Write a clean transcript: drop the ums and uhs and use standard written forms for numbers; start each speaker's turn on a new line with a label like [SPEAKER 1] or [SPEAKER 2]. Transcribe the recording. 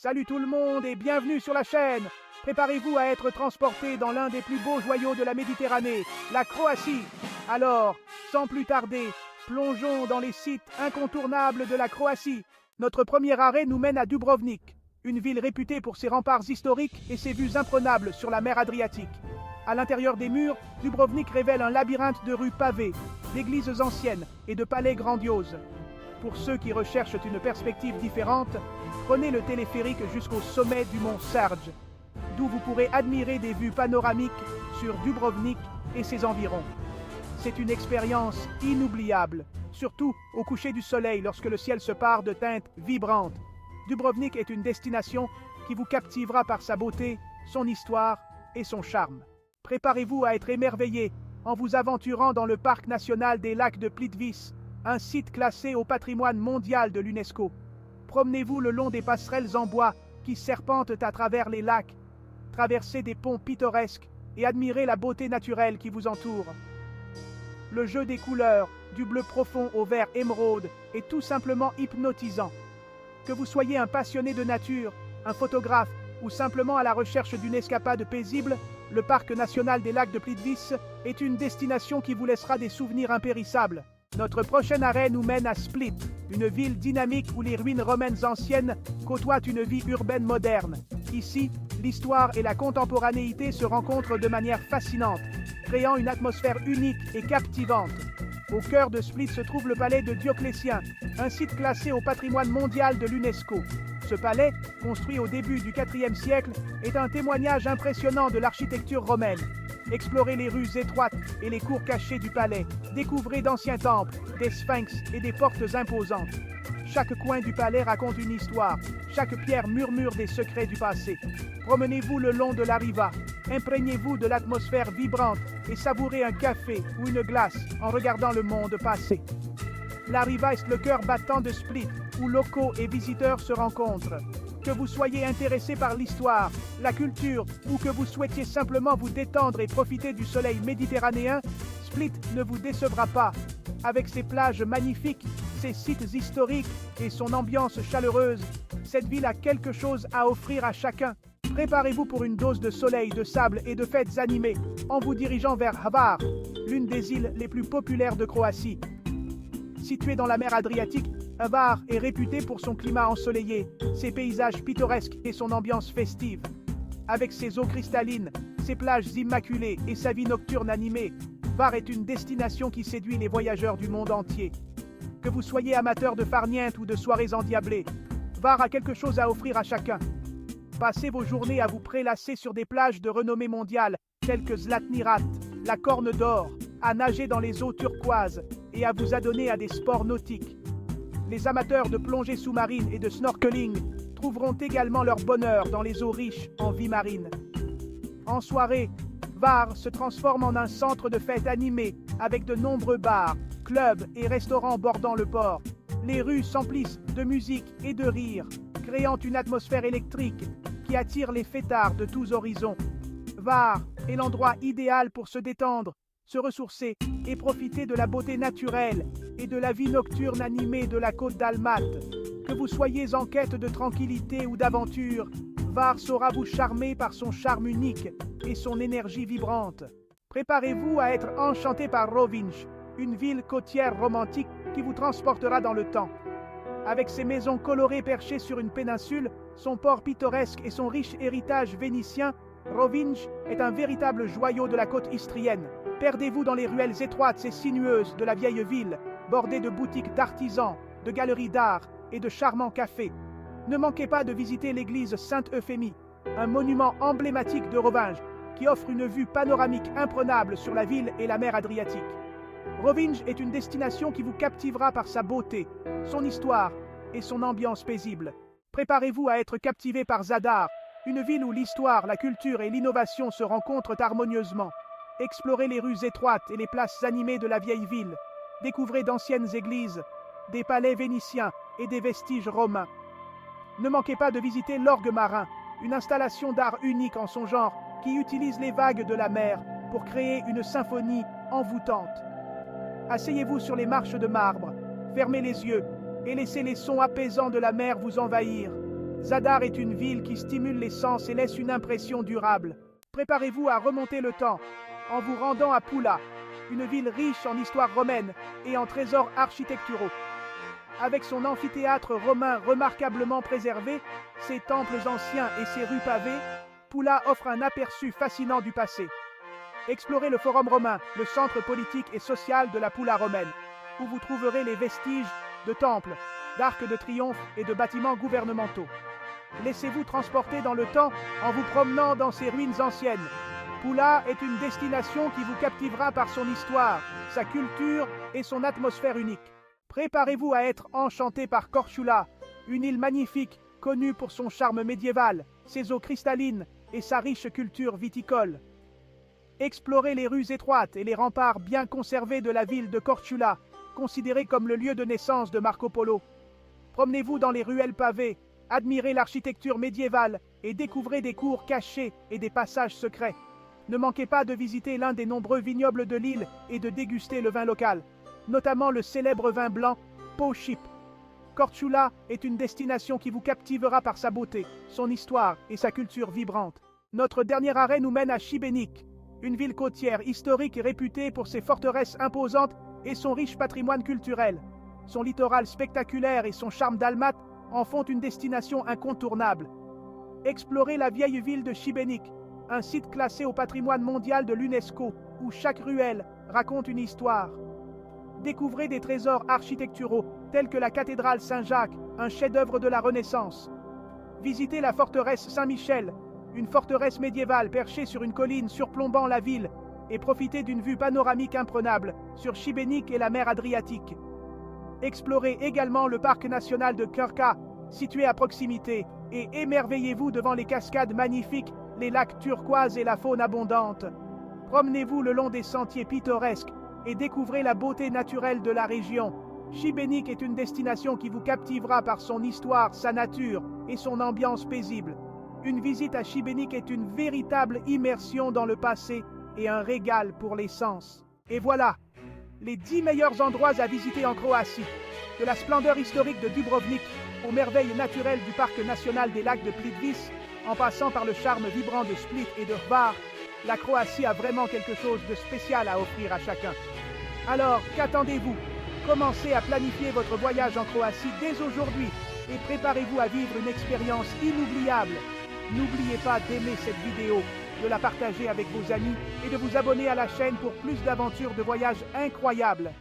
[SPEAKER 1] Salut tout le monde et bienvenue sur la chaîne. Préparez-vous à être transporté dans l'un des plus beaux joyaux de la Méditerranée, la Croatie. Alors, sans plus tarder, plongeons dans les sites incontournables de la Croatie. Notre premier arrêt nous mène à Dubrovnik, une ville réputée pour ses remparts historiques et ses vues imprenables sur la mer Adriatique. À l'intérieur des murs, Dubrovnik révèle un labyrinthe de rues pavées, d'églises anciennes et de palais grandioses. Pour ceux qui recherchent une perspective différente, prenez le téléphérique jusqu'au sommet du mont Srđ, d'où vous pourrez admirer des vues panoramiques sur Dubrovnik et ses environs. C'est une expérience inoubliable, surtout au coucher du soleil lorsque le ciel se pare de teintes vibrantes. Dubrovnik est une destination qui vous captivera par sa beauté, son histoire et son charme. Préparez-vous à être émerveillé en vous aventurant dans le parc national des lacs de Plitvice, un site classé au patrimoine mondial de l'UNESCO. Promenez-vous le long des passerelles en bois qui serpentent à travers les lacs, traversez des ponts pittoresques et admirez la beauté naturelle qui vous entoure. Le jeu des couleurs, du bleu profond au vert émeraude, est tout simplement hypnotisant. Que vous soyez un passionné de nature, un photographe ou simplement à la recherche d'une escapade paisible, le parc national des lacs de Plitvice est une destination qui vous laissera des souvenirs impérissables. Notre prochain arrêt nous mène à Split, une ville dynamique où les ruines romaines anciennes côtoient une vie urbaine moderne. Ici, l'histoire et la contemporanéité se rencontrent de manière fascinante, créant une atmosphère unique et captivante. Au cœur de Split se trouve le palais de Dioclétien, un site classé au patrimoine mondial de l'UNESCO. Ce palais, construit au début du IVe siècle, est un témoignage impressionnant de l'architecture romaine. Explorez les rues étroites et les cours cachées du palais. Découvrez d'anciens temples, des sphinx et des portes imposantes. Chaque coin du palais raconte une histoire. Chaque pierre murmure des secrets du passé. Promenez-vous le long de la riva. Imprégnez-vous de l'atmosphère vibrante et savourez un café ou une glace en regardant le monde passer. La riva est le cœur battant de Split, où locaux et visiteurs se rencontrent. Que vous soyez intéressé par l'histoire, la culture ou que vous souhaitiez simplement vous détendre et profiter du soleil méditerranéen, Split ne vous décevra pas. Avec ses plages magnifiques, ses sites historiques et son ambiance chaleureuse, cette ville a quelque chose à offrir à chacun. Préparez-vous pour une dose de soleil, de sable et de fêtes animées en vous dirigeant vers Hvar, l'une des îles les plus populaires de Croatie. Située dans la mer Adriatique, Hvar est réputé pour son climat ensoleillé, ses paysages pittoresques et son ambiance festive. Avec ses eaux cristallines, ses plages immaculées et sa vie nocturne animée, Hvar est une destination qui séduit les voyageurs du monde entier. Que vous soyez amateur de farniente ou de soirées endiablées, Hvar a quelque chose à offrir à chacun. Passez vos journées à vous prélasser sur des plages de renommée mondiale telles que Zlatni Rat, la Corne d'Or, à nager dans les eaux turquoises et à vous adonner à des sports nautiques. Les amateurs de plongée sous-marine et de snorkeling trouveront également leur bonheur dans les eaux riches en vie marine. En soirée, Hvar se transforme en un centre de fête animé avec de nombreux bars, clubs et restaurants bordant le port. Les rues s'emplissent de musique et de rires, créant une atmosphère électrique qui attire les fêtards de tous horizons. Hvar est l'endroit idéal pour se détendre, se ressourcer et profiter de la beauté naturelle et de la vie nocturne animée de la côte d'Almaty. Que vous soyez en quête de tranquillité ou d'aventure, Hvar saura vous charmer par son charme unique et son énergie vibrante. Préparez-vous à être enchanté par Rovinj, une ville côtière romantique qui vous transportera dans le temps. Avec ses maisons colorées perchées sur une péninsule, son port pittoresque et son riche héritage vénitien, Rovinj est un véritable joyau de la côte istrienne. Perdez-vous dans les ruelles étroites et sinueuses de la vieille ville, bordées de boutiques d'artisans, de galeries d'art et de charmants cafés. Ne manquez pas de visiter l'église Sainte-Euphémie, un monument emblématique de Rovinj qui offre une vue panoramique imprenable sur la ville et la mer Adriatique. Rovinj est une destination qui vous captivera par sa beauté, son histoire et son ambiance paisible. Préparez-vous à être captivé par Zadar, une ville où l'histoire, la culture et l'innovation se rencontrent harmonieusement. Explorez les rues étroites et les places animées de la vieille ville. Découvrez d'anciennes églises, des palais vénitiens et des vestiges romains. Ne manquez pas de visiter l'orgue marin, une installation d'art unique en son genre qui utilise les vagues de la mer pour créer une symphonie envoûtante. Asseyez-vous sur les marches de marbre, fermez les yeux et laissez les sons apaisants de la mer vous envahir. Zadar est une ville qui stimule les sens et laisse une impression durable. Préparez-vous à remonter le temps en vous rendant à Pula, une ville riche en histoire romaine et en trésors architecturaux. Avec son amphithéâtre romain remarquablement préservé, ses temples anciens et ses rues pavées, Pula offre un aperçu fascinant du passé. Explorez le Forum romain, le centre politique et social de la Pula romaine, où vous trouverez les vestiges de temples, d'arcs de triomphe et de bâtiments gouvernementaux. Laissez-vous transporter dans le temps en vous promenant dans ces ruines anciennes. Pula est une destination qui vous captivera par son histoire, sa culture et son atmosphère unique. Préparez-vous à être enchanté par Korčula, une île magnifique connue pour son charme médiéval, ses eaux cristallines et sa riche culture viticole. Explorez les rues étroites et les remparts bien conservés de la ville de Korčula, considérée comme le lieu de naissance de Marco Polo. Promenez-vous dans les ruelles pavées, admirez l'architecture médiévale et découvrez des cours cachés et des passages secrets. Ne manquez pas de visiter l'un des nombreux vignobles de l'île et de déguster le vin local, notamment le célèbre vin blanc Pau-Ship. Korčula est une destination qui vous captivera par sa beauté, son histoire et sa culture vibrante. Notre dernier arrêt nous mène à Šibenik, une ville côtière historique et réputée pour ses forteresses imposantes et son riche patrimoine culturel. Son littoral spectaculaire et son charme dalmate en font une destination incontournable. Explorez la vieille ville de Šibenik, un site classé au patrimoine mondial de l'UNESCO, où chaque ruelle raconte une histoire. Découvrez des trésors architecturaux tels que la cathédrale Saint-Jacques, un chef-d'œuvre de la Renaissance. Visitez la forteresse Saint-Michel, une forteresse médiévale perchée sur une colline surplombant la ville, et profitez d'une vue panoramique imprenable sur Šibenik et la mer Adriatique. Explorez également le parc national de Krka, situé à proximité, et émerveillez-vous devant les cascades magnifiques, les lacs turquoises et la faune abondante. Promenez-vous le long des sentiers pittoresques et découvrez la beauté naturelle de la région. Šibenik est une destination qui vous captivera par son histoire, sa nature et son ambiance paisible. Une visite à Šibenik est une véritable immersion dans le passé et un régal pour les sens. Et voilà, les 10 meilleurs endroits à visiter en Croatie. De la splendeur historique de Dubrovnik aux merveilles naturelles du parc national des lacs de Plitvice, en passant par le charme vibrant de Split et de Hvar, la Croatie a vraiment quelque chose de spécial à offrir à chacun. Alors, qu'attendez-vous? Commencez à planifier votre voyage en Croatie dès aujourd'hui et préparez-vous à vivre une expérience inoubliable. N'oubliez pas d'aimer cette vidéo, de la partager avec vos amis et de vous abonner à la chaîne pour plus d'aventures de voyages incroyables.